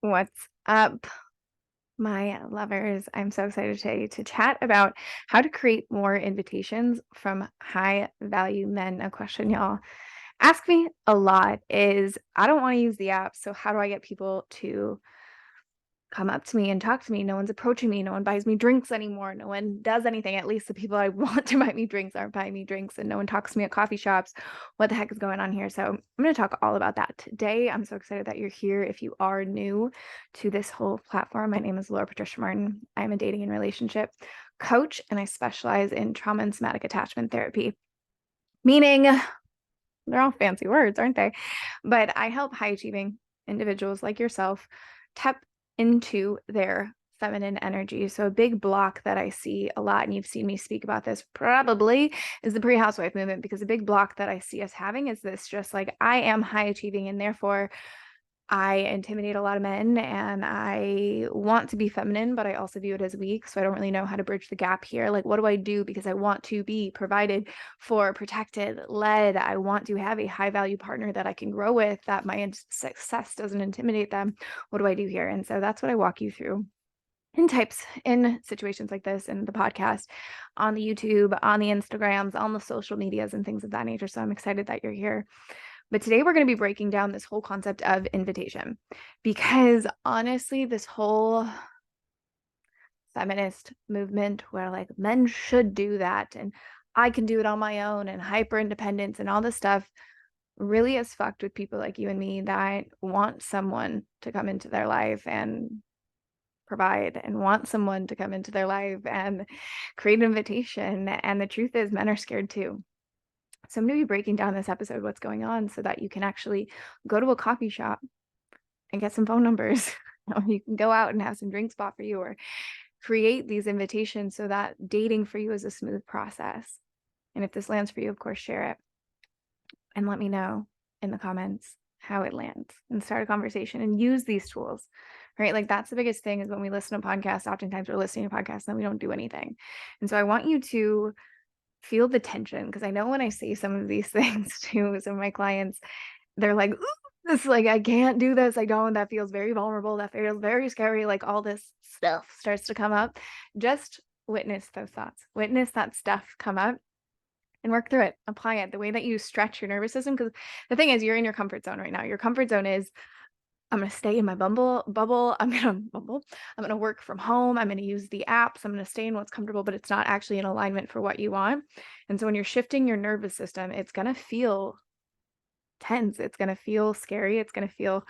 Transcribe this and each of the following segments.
What's up, my lovers? I'm so excited today to chat about how to create more invitations from high value men. A question y'all ask me a lot is I don't want to use the app, so how do I get people to come up to me and talk to me? No one's approaching me, no one buys me drinks anymore, no one does anything. At least the people I want to buy me drinks aren't buying me drinks, and no one talks to me at coffee shops. What the heck is going on here? So I'm going to talk all about that today. I'm so excited that you're here. If you are new to this whole platform, my name is Laura Patricia Martin. I'm a dating and relationship coach, and I specialize in trauma and somatic attachment therapy, meaning they're all fancy words, aren't they? But I help high achieving individuals like yourself tap into their feminine energy. So a big block that I see a lot, and you've seen me speak about this probably, is the pre-housewife movement, because a big block that I see us having is this, just like, I am high achieving and therefore I intimidate a lot of men and I want to be feminine, but I also view it as weak. So I don't really know how to bridge the gap here. Like, what do I do? Because I want to be provided for, protected, led. I want to have a high value partner that I can grow with, that my success doesn't intimidate them. What do I do here? And so that's what I walk you through in situations like this, in the podcast, on the YouTube, on the Instagrams, on the social medias, and things of that nature. So I'm excited that you're here. But today we're going to be breaking down this whole concept of invitation, because honestly, this whole feminist movement where like men should do that and I can do it on my own and hyper independence and all this stuff really is fucked with people like you and me that want someone to come into their life and provide, and want someone to come into their life and create an invitation. And the truth is, men are scared too. So I'm going to be breaking down this episode, what's going on, so that you can actually go to a coffee shop and get some phone numbers. You can go out and have some drinks bought for you, or create these invitations so that dating for you is a smooth process. And if this lands for you, of course, share it and let me know in the comments how it lands, and start a conversation and use these tools, right? Like, that's the biggest thing, is when we listen to podcasts, oftentimes we're listening to podcasts and we don't do anything. And so I want you to feel the tension, because I know when I say some of these things to some of my clients, they're like, ooh, this, like, I can't do this. I don't. That feels very vulnerable. That feels very scary. Like, all this stuff starts to come up. Just witness those thoughts. Witness that stuff come up and work through it. Apply it the way that you stretch your nervous system. Because the thing is, you're in your comfort zone right now. Your comfort zone is, I'm going to stay in my bubble. I'm going to work from home. I'm going to use the apps. I'm going to stay in what's comfortable, but it's not actually in alignment for what you want. And so when you're shifting your nervous system, it's going to feel tense. It's going to feel scary. It's going to feel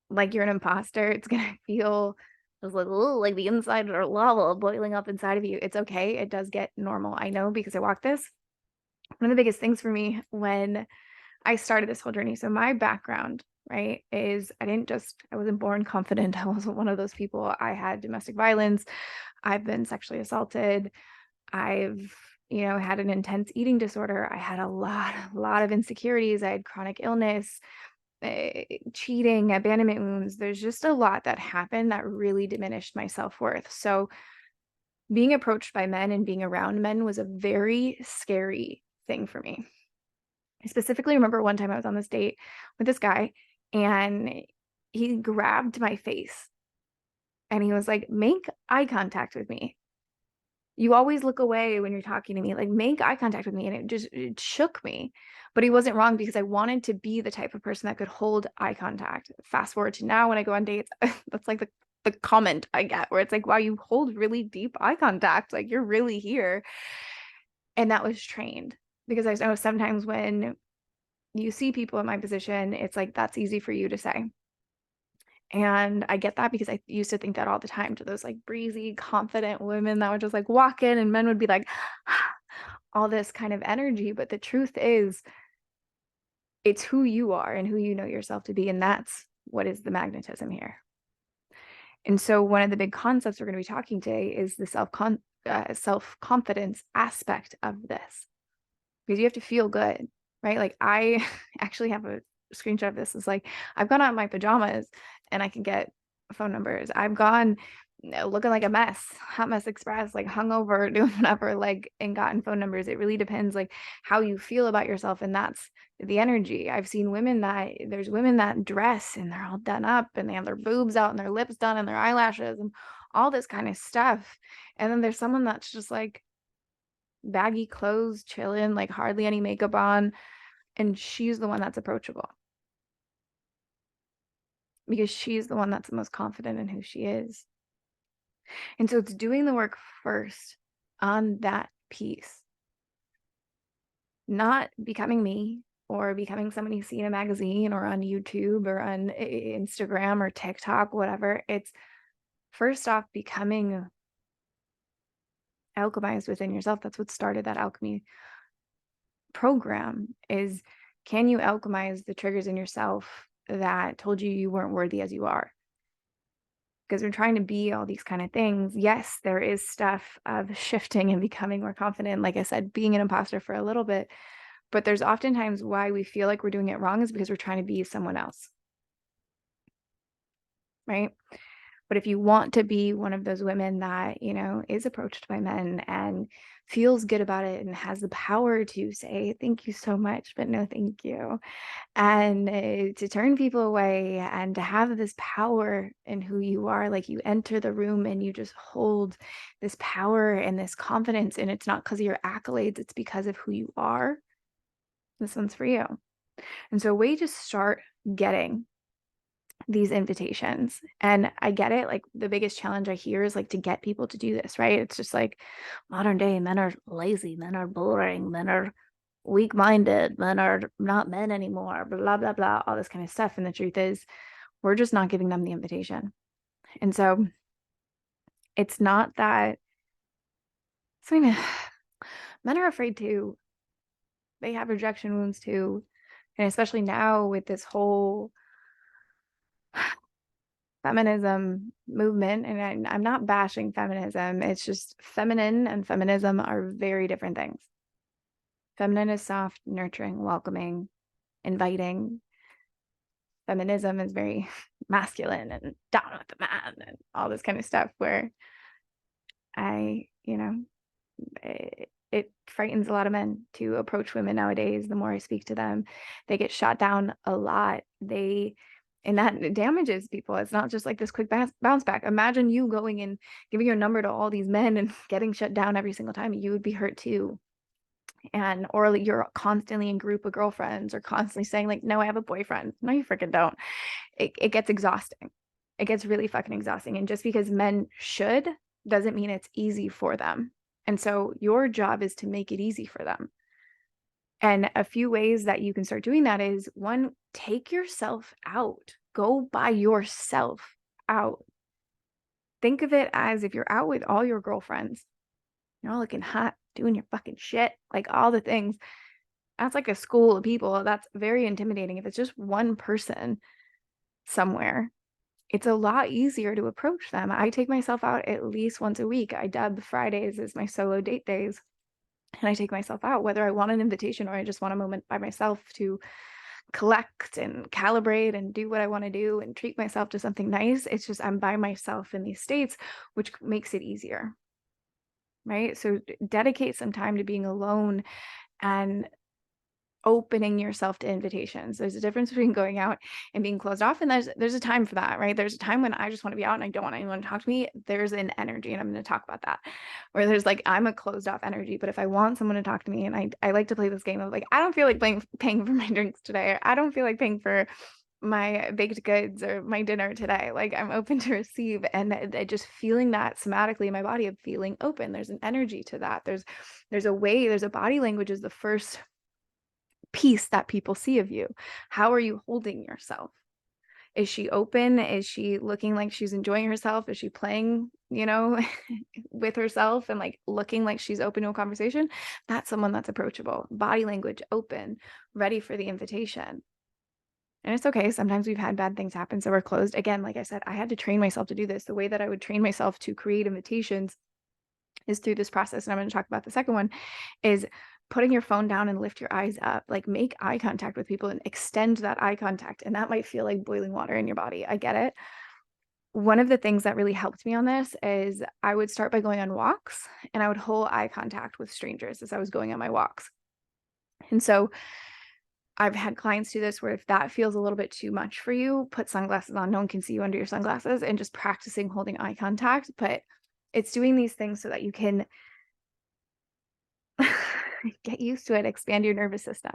like you're an imposter. It's going to feel just like, oh, like the inside or lava boiling up inside of you. It's okay. It does get normal. I know, because I walked this. One of the biggest things for me when I started this whole journey. So my background, right, is I wasn't born confident. I wasn't one of those people. I had domestic violence. I've been sexually assaulted. I've, had an intense eating disorder. I had a lot of insecurities. I had chronic illness, cheating, abandonment wounds. There's just a lot that happened that really diminished my self-worth. So being approached by men and being around men was a very scary thing for me. I specifically remember one time I was on this date with this guy, and he grabbed my face and he was like, make eye contact with me. You always look away when you're talking to me, like, make eye contact with me. And it shook me, but he wasn't wrong, because I wanted to be the type of person that could hold eye contact. Fast forward to now, when I go on dates, that's like the comment I get, where it's like, wow, you hold really deep eye contact. Like, you're really here. And that was trained, because I know sometimes when you see people in my position, it's like, that's easy for you to say. And I get that, because I used to think that all the time to those like breezy, confident women that would just like walk in and men would be like, all this kind of energy. But the truth is, it's who you are and who you know yourself to be. And that's what is the magnetism here. And so one of the big concepts we're going to be talking today is the self-confidence aspect of this, because you have to feel good, right? Like, I actually have a screenshot of this. It's like, I've gone out in my pajamas and I can get phone numbers. I've gone looking like a mess, hot mess express, like hungover, doing whatever, like, and gotten phone numbers. It really depends, like, how you feel about yourself, and that's the energy. I've seen women that there's women that dress and they're all done up and they have their boobs out and their lips done and their eyelashes and all this kind of stuff. And then there's someone that's just like baggy clothes, chilling, like hardly any makeup on, and she's the one that's approachable because she's the one that's the most confident in who she is. And so it's doing the work first on that piece, not becoming me or becoming somebody you see in a magazine or on YouTube or on Instagram or TikTok, whatever. It's first off becoming alchemized within yourself. That's what started that alchemy program is, can you alchemize the triggers in yourself that told you you weren't worthy as you are? Because we're trying to be all these kind of things. Yes, there is stuff of shifting and becoming more confident. Like I said, being an imposter for a little bit, but there's oftentimes why we feel like we're doing it wrong is because we're trying to be someone else, right? But if you want to be one of those women that, is approached by men and feels good about it and has the power to say, thank you so much, but no, thank you, and to turn people away and to have this power in who you are, like you enter the room and you just hold this power and this confidence, and it's not because of your accolades, it's because of who you are. This one's for you. And so a way to start getting these invitations, and I get it, like the biggest challenge I hear is like to get people to do this, right? It's just like modern day men are lazy, men are boring, men are weak-minded, men are not men anymore, blah blah blah, all this kind of stuff. And the truth is we're just not giving them the invitation. And so it's not that, I mean, men are afraid too. They have rejection wounds too. And especially now with this whole feminism movement, and I'm not bashing feminism, it's just feminine and feminism are very different things. Feminine is soft, nurturing, welcoming, inviting. Feminism is very masculine and down with the man and all this kind of stuff, where it frightens a lot of men to approach women nowadays. The more I speak to them, they get shot down a lot. And that damages people. It's not just like this quick bounce back. Imagine you going and giving your number to all these men and getting shut down every single time. You would be hurt too. And or like you're constantly in group of girlfriends or constantly saying like, no, I have a boyfriend. No, you freaking don't. It gets exhausting. It gets really fucking exhausting. And just because men should doesn't mean it's easy for them. And so your job is to make it easy for them. And a few ways that you can start doing that is, one, take yourself out. Go by yourself out. Think of it as if you're out with all your girlfriends, you're all looking hot, doing your fucking shit, like all the things. That's like a school of people. That's very intimidating. If it's just one person somewhere, it's a lot easier to approach them. I take myself out at least once a week. I dub Fridays as my solo date days. And I take myself out, whether I want an invitation or I just want a moment by myself to collect and calibrate and do what I want to do and treat myself to something nice. It's just I'm by myself in these states, which makes it easier, right? So dedicate some time to being alone and opening yourself to invitations. There's a difference between going out and being closed off, and there's a time for that, right? There's a time when I just want to be out and I don't want anyone to talk to me. There's an energy, and I'm going to talk about that, where there's like I'm a closed off energy, but if I want someone to talk to me, and I like to play this game of like, I don't feel like paying for my drinks today, or I don't feel like paying for my baked goods or my dinner today, like I'm open to receive, and just feeling that somatically in my body of feeling open. There's an energy to that. There's a way, there's a body language is the first piece that people see of you. How are you holding yourself? Is she open? Is she looking like she's enjoying herself? Is she playing, with herself and like looking like she's open to a conversation? That's someone that's approachable. Body language, open, ready for the invitation. And it's okay. Sometimes we've had bad things happen, so we're closed. Again, like I said, I had to train myself to do this. The way that I would train myself to create invitations is through this process. And I'm going to talk about the second one, is putting your phone down and lift your eyes up, like make eye contact with people and extend that eye contact. And that might feel like boiling water in your body. I get it. one of the things that really helped me on this is I would start by going on walks, and I would hold eye contact with strangers as I was going on my walks. And so I've had clients do this where if that feels a little bit too much for you, put sunglasses on. No one can see you under your sunglasses, and just practicing holding eye contact. But it's doing these things so that you can get used to it, expand your nervous system.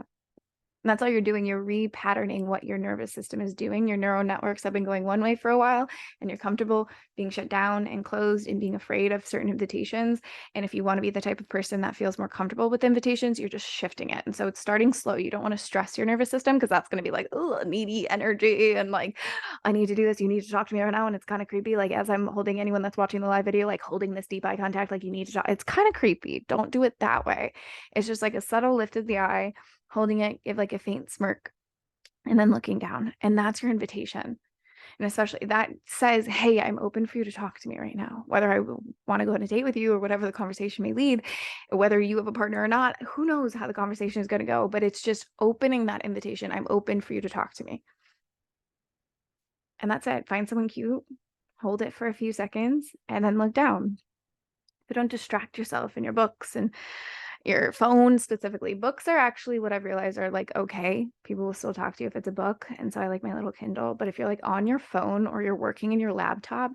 And that's all you're doing. You're repatterning what your nervous system is doing. Your neural networks have been going one way for a while, and you're comfortable being shut down and closed and being afraid of certain invitations. And if you want to be the type of person that feels more comfortable with invitations, you're just shifting it. And so it's starting slow. You don't want to stress your nervous system, because that's going to be like, oh, needy energy. And like, I need to do this. You need to talk to me right now. And it's kind of creepy. Like, as I'm holding anyone that's watching the live video, like holding this deep eye contact, like you need to talk. It's kind of creepy. Don't do it that way. It's just like a subtle lift of the eye, holding it, give like a faint smirk, and then looking down. And that's your invitation. And especially that says, hey, I'm open for you to talk to me right now, whether I want to go on a date with you or whatever the conversation may lead, whether you have a partner or not, who knows how the conversation is going to go, but it's just opening that invitation. I'm open for you to talk to me. And that's it. Find someone cute, hold it for a few seconds, and then look down. But don't distract yourself in your books and your phone specifically. Books are actually what I've realized are like, okay, people will still talk to you if it's a book. And so I like my little Kindle. But if you're like on your phone or you're working in your laptop,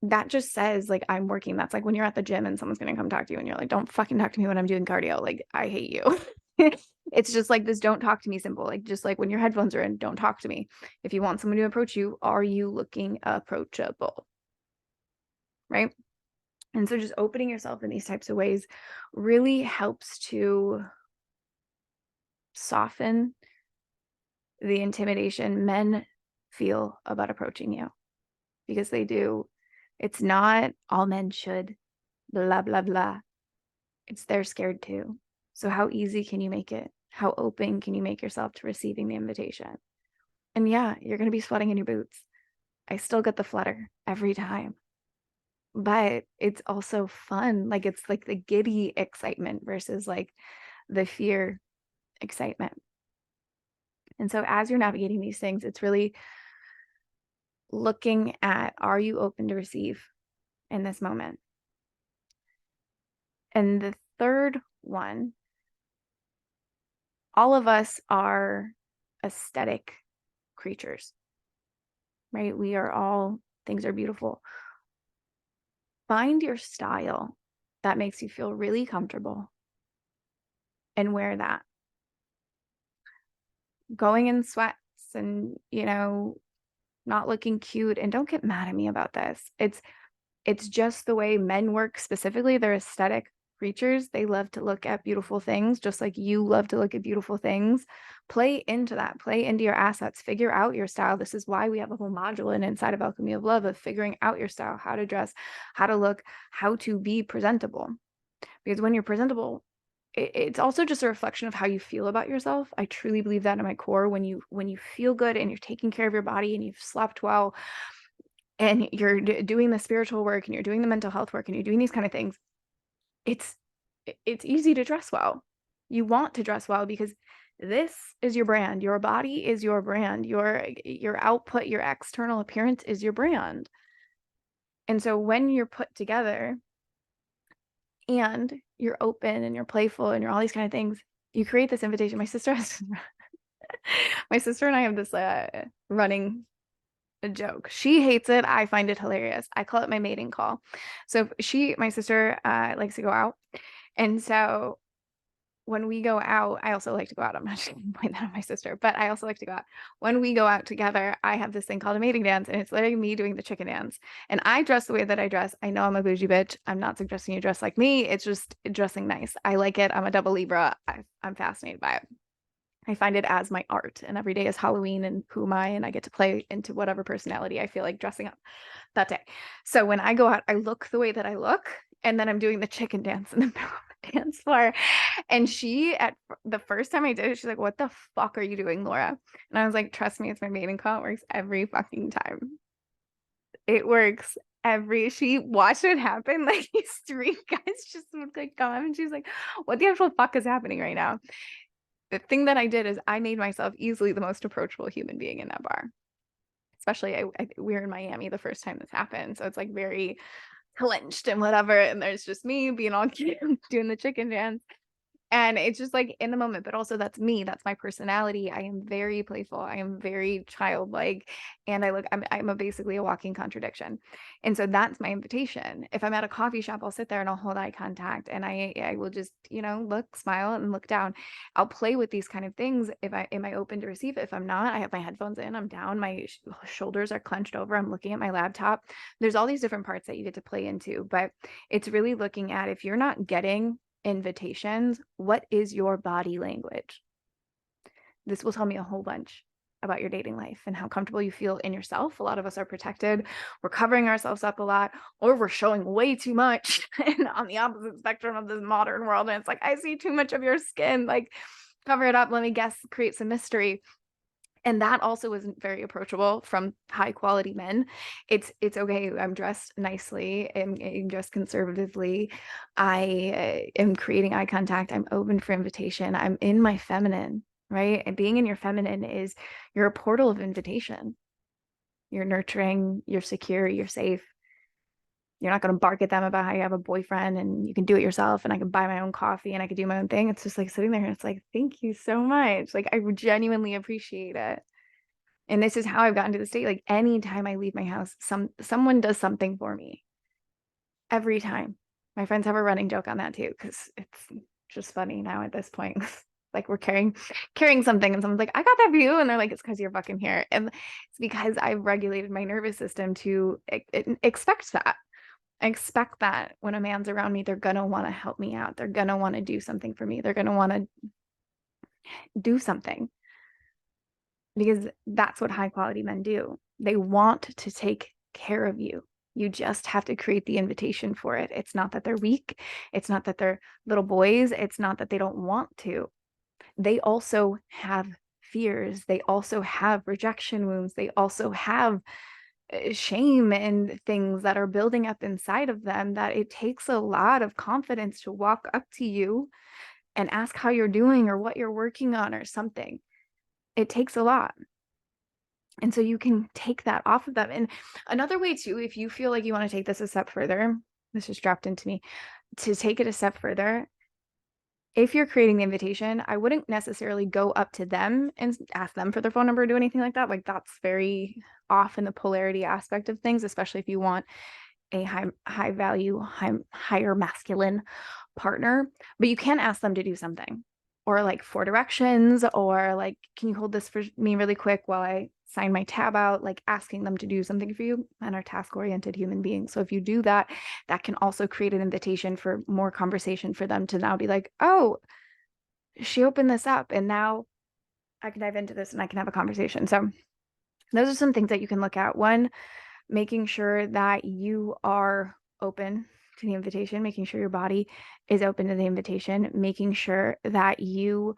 that just says like, I'm working. That's like when you're at the gym and someone's going to come talk to you and you're like, don't fucking talk to me when I'm doing cardio. Like, I hate you. It's just like this don't talk to me symbol. Like, just like when your headphones are in, don't talk to me. If you want someone to approach you, are you looking approachable? Right? And so just opening yourself in these types of ways really helps to soften the intimidation men feel about approaching you, because they do. It's not all men should, blah, blah, blah. It's they're scared too. So how easy can you make it? How open can you make yourself to receiving the invitation? And yeah, you're going to be sweating in your boots. I still get the flutter every time. But it's also fun. Like, it's like the giddy excitement versus like the fear excitement. And so as you're navigating these things, it's really looking at, are you open to receive in this moment? And the third one, all of us are aesthetic creatures, right? We are all, things are beautiful. Find your style that makes you feel really comfortable and wear that. Going in sweats and, not looking cute, and don't get mad at me about this. It's just the way men work. Specifically, they're aesthetic creatures. They love to look at beautiful things, just like you love to look at beautiful things. Play into that. Play into your assets. Figure out your style. This is why we have a whole module inside of Alchemy of Love of figuring out your style, how to dress, how to look, how to be presentable. Because when you're presentable, it's also just a reflection of how you feel about yourself. I truly believe that in my core. When you feel good and you're taking care of your body and you've slept well and you're doing the spiritual work and you're doing the mental health work and you're doing these kind of things, it's easy to dress well. You want to dress well because this is your brand. Your body is your brand. Your output, your external appearance is your brand. And so when you're put together and you're open and you're playful and you're all these kind of things, you create this invitation. My sister and I have this running joke. She hates it. I find it hilarious. I call it my mating call. So my sister likes to go out. And so when we go out, I also like to go out. I'm not just going to point that at my sister, but I also like to go out. When we go out together, I have this thing called a mating dance, and it's literally me doing the chicken dance. And I dress the way that I dress. I know I'm a bougie bitch. I'm not suggesting you dress like me. It's just dressing nice. I like it. I'm a double Libra. I'm fascinated by it. I find it as my art, and every day is Halloween, and who am I? And I get to play into whatever personality I feel like dressing up that day. So when I go out, I look the way that I look, and then I'm doing the chicken dance in the middle of the dance floor. And at the first time I did it, she's like, "What the fuck are you doing, Laura?" And I was like, "Trust me, it's my mating call. It works every fucking time. It works." She watched it happen. Like, these three guys just would like come, and she's like, "What the actual fuck is happening right now?" The thing that I did is I made myself easily the most approachable human being in that bar. especially we were in Miami the first time this happened. So it's like very clenched and whatever. And there's just me being all cute, doing the chicken dance. And it's just like in the moment, but also that's me. That's my personality. I am very playful. I am very childlike. And I'm basically a walking contradiction. And so that's my invitation. If I'm at a coffee shop, I'll sit there and I'll hold eye contact and I will just, look, smile and look down. I'll play with these kind of things. Am I open to receive it? If I'm not, I have my headphones in, I'm down, my shoulders are clenched over, I'm looking at my laptop. There's all these different parts that you get to play into, but it's really looking at if you're not getting invitations, what is your body language? This will tell me a whole bunch about your dating life and how comfortable you feel in yourself. A lot of us are protected. We're covering ourselves up a lot, or we're showing way too much and on the opposite spectrum of this modern world. And it's like, I see too much of your skin, like cover it up. Let me guess, create some mystery. And that also isn't very approachable from high quality men. It's okay. I'm dressed nicely. I'm dressed conservatively. I am creating eye contact. I'm open for invitation. I'm in my feminine, right? And being in your feminine is you're a portal of invitation. You're nurturing, you're secure, you're safe. You're not going to bark at them about how you have a boyfriend and you can do it yourself and I can buy my own coffee and I can do my own thing. It's just like sitting there and it's like, thank you so much. Like I genuinely appreciate it. And this is how I've gotten to the state. Like anytime I leave my house, someone does something for me. Every time. My friends have a running joke on that too, because it's just funny now at this point. Like we're carrying something and someone's like, I got that for you. And they're like, it's because you're fucking here. And it's because I've regulated my nervous system to expect that. I expect that when a man's around me, they're gonna want to help me out. They're gonna want to do something for me. They're gonna want to do something. Because that's what high quality men do. They want to take care of you. You just have to create the invitation for it. It's not that they're weak. It's not that they're little boys. It's not that they don't want to. They also have fears. They also have rejection wounds. They also have shame and things that are building up inside of them that it takes a lot of confidence to walk up to you and ask how you're doing or what you're working on or something. It takes a lot. And so you can take that off of them. And another way too, if you feel like you want to take this a step further, this just dropped into me, to take it a step further, if you're creating the invitation, I wouldn't necessarily go up to them and ask them for their phone number or do anything like that. Like that's very off in the polarity aspect of things, especially if you want a high value, higher masculine partner. But you can ask them to do something, or like 4 directions, or like, can you hold this for me really quick while I sign my tab out, like asking them to do something for you. And are task-oriented human beings. So if you do that, that can also create an invitation for more conversation for them to now be like, oh, she opened this up and now I can dive into this and I can have a conversation. So those are some things that you can look at. One, making sure that you are open to the invitation, making sure your body is open to the invitation, making sure that you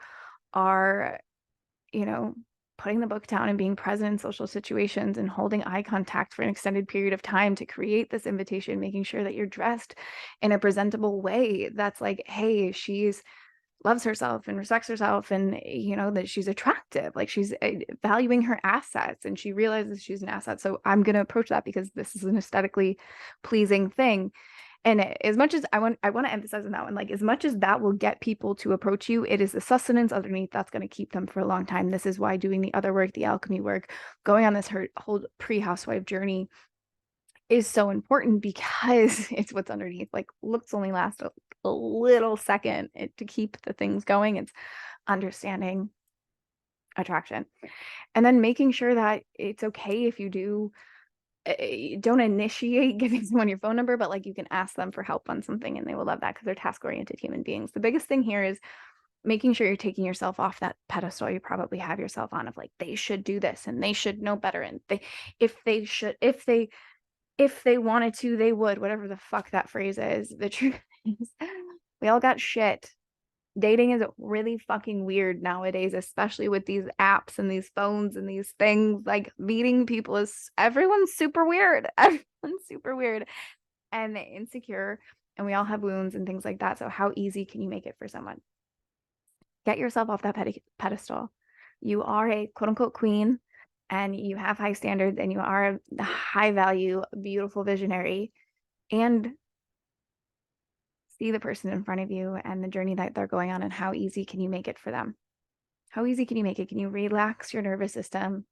are, putting the book down and being present in social situations and holding eye contact for an extended period of time to create this invitation, making sure that you're dressed in a presentable way that's like, hey, she's loves herself and respects herself and that she's attractive, like she's valuing her assets and she realizes she's an asset, so I'm going to approach that because this is an aesthetically pleasing thing. And as much as I want to emphasize on that one, like as much as that will get people to approach you, it is the sustenance underneath that's going to keep them for a long time. This is why doing the other work, the alchemy work, going on this whole pre-housewife journey is so important, because it's what's underneath. Like looks only last a little second to keep the things going. It's understanding attraction, and then making sure that it's okay if you don't initiate giving someone your phone number, but like you can ask them for help on something and they will love that because they're task-oriented human beings. The biggest thing here is making sure you're taking yourself off that pedestal you probably have yourself on of like, they should do this and they should know better, and if they wanted to, they would, whatever the fuck that phrase is. The truth is, we all got shit. Dating is really fucking weird nowadays, especially with these apps and these phones and these things. Like meeting people everyone's super weird. Everyone's super weird and insecure, and we all have wounds and things like that. So how easy can you make it for someone? Get yourself off that pedestal. You are a quote unquote queen. and you have high standards and you are a high value, beautiful visionary, and see the person in front of you and the journey that they're going on, and how easy can you make it for them? How easy can you make it? Can you relax your nervous system,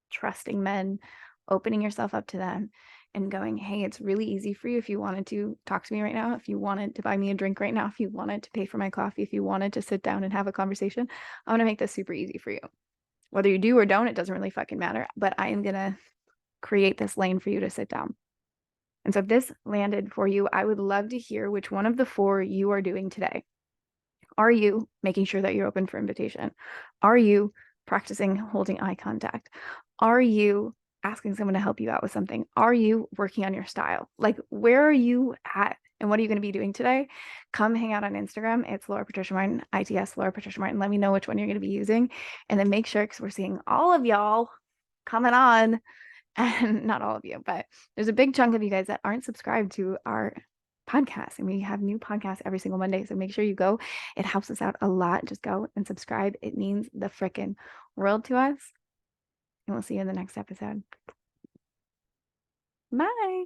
trusting men, opening yourself up to them, and going, hey, it's really easy for you if you wanted to talk to me right now, if you wanted to buy me a drink right now, if you wanted to pay for my coffee, if you wanted to sit down and have a conversation, I'm going to make this super easy for you. Whether you do or don't, it doesn't really fucking matter, but I am going to create this lane for you to sit down. And so if this landed for you, I would love to hear which one of the 4 you are doing today. Are you making sure that you're open for invitation? Are you practicing holding eye contact? Are you asking someone to help you out with something? Are you working on your style? Like, where are you at? And what are you going to be doing today? Come hang out on Instagram. It's Laura Patricia Martin, ITS Laura Patricia Martin. Let me know which one you're going to be using. And then make sure, because we're seeing all of y'all coming on, and not all of you, but there's a big chunk of you guys that aren't subscribed to our podcast, and we have new podcasts every single Monday. So make sure you go. It helps us out a lot. Just go and subscribe. It means the frickin' world to us. And we'll see you in the next episode. Bye.